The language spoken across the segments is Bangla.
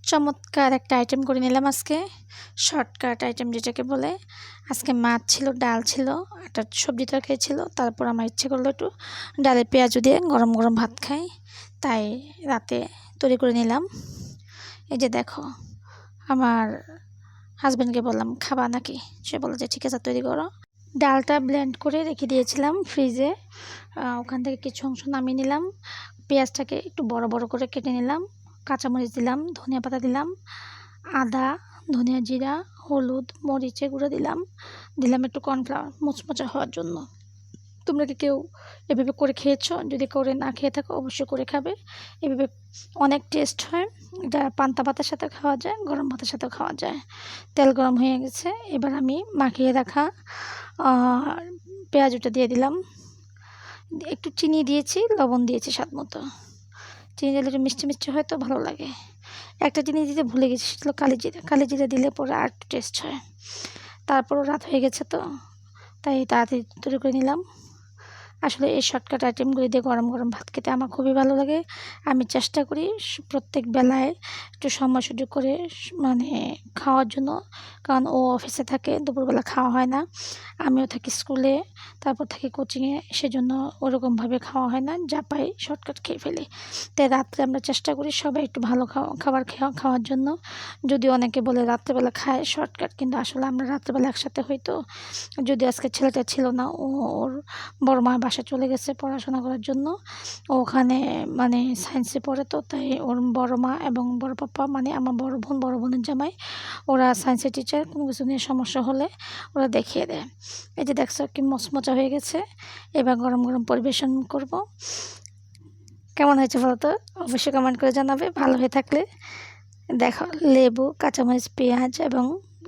চমৎকার একটা আইটেম করে নিলাম আজকে। শর্টকাট আইটেম যেটাকে বলে। আজকে মাছ ছিল, ডাল ছিল, একটা সবজি তরকারি ছিল। তারপর আমার ইচ্ছে করলো একটু ডালের পেঁয়াজু দিয়ে গরম গরম ভাত খাই। তাই রাতে তৈরি করে নিলাম। এই যে দেখো, আমার হাজব্যান্ডকে বললাম খাবা নাকি? সে বলল যে ঠিক আছে তৈরি করো। ডালটা ব্লেন্ড করে রেখে দিয়েছিলাম ফ্রিজে। ওখান থেকে কিছু অংশ নামিয়ে নিলাম। পেঁয়াজটাকে একটু বড় বড় করে কেটে নিলাম। কাঁচামরিচ দিলাম, ধনিয়া পাতা দিলাম, আদা, ধনিয়া, জিরা, হলুদ, মরিচের গুঁড়ো দিলাম। দিলাম একটু কর্নফ্লাওয়ার মুচমুচে হওয়ার জন্য। তোমরা কি কেউ এভাবে করে খেয়েছো? যদি করে না খেয়ে থাকো অবশ্যই করে খাবে। এভাবে অনেক টেস্ট হয়। এটা পান্তা ভাতের সাথে খাওয়া যায়, গরম ভাতের সাথেও খাওয়া যায়। তেল গরম হয়ে গেছে, এবার আমি মাখিয়ে রাখা পেঁয়াজটা দিয়ে দিলাম। একটু চিনি দিয়েছি, লবণ দিয়েছি স্বাদ মতো। চিনি দিলে একটু মিষ্টি মিষ্টি হয় তো ভালো লাগে। একটা জিনিস দিতে ভুলে গেছি, সেটা হলো কালিজিরা। কালিজিরা দিলে পরে আর একটু টেস্ট হয়। তারপরও রাত হয়ে গেছে তো, তাই তাড়াতাড়ি তৈরি করে নিলাম। আসলে এই শর্টকাট আইটেমগুলি দিয়ে গরম গরম ভাত খেতে আমার খুবই ভালো লাগে। আমি চেষ্টা করি প্রত্যেক বেলায় একটু সময় সুযোগ করে মানে খাওয়ার জন্য। কারণ ও অফিসে থাকে, দুপুরবেলা খাওয়া হয় না। আমিও থাকি স্কুলে, তারপর থাকি কোচিংয়ে, সেজন্য ওরকমভাবে খাওয়া হয় না। যা পাই শর্টকাট খেয়ে ফেলি। তাই রাত্রে আমরা চেষ্টা করি সবাই একটু ভালো খাবার খাওয়ার জন্য। যদিও অনেকে বলে রাত্রেবেলা খায় শর্টকাট, কিন্তু আসলে আমরা রাত্রেবেলা একসাথে হই তো। যদিও আজকে ছেলেটা ছিল না, ওর বড় মার বাসায় চলে গেছে পড়াশোনা করার জন্য। ও ওখানে মানে সায়েন্সে পড়ে তো, তাই ওর বড় মা এবং বড় পাপ্পা মানে আমার বড় বোন, বড় বোনের জামাই, ওরা সায়েন্সের টিচার। কোনো কিছু নিয়ে সমস্যা হলে ওরা দেখিয়ে দেয়। এই যে দেখছো কি মচমচা হয়ে গেছে। এবার গরম গরম পরিবেশন করব। কেমন হয়েছে বলো তো? অবশ্যই কমেন্ট করে জানাবে। ভালো হয়ে থাকলে দেখো, লেবু, কাঁচামরিচ, পেঁয়াজ এবং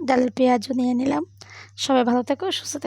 ডালের পেঁয়াজও নিয়ে নিলাম। সবাই ভালো থেকো, সুস্থ থেকো।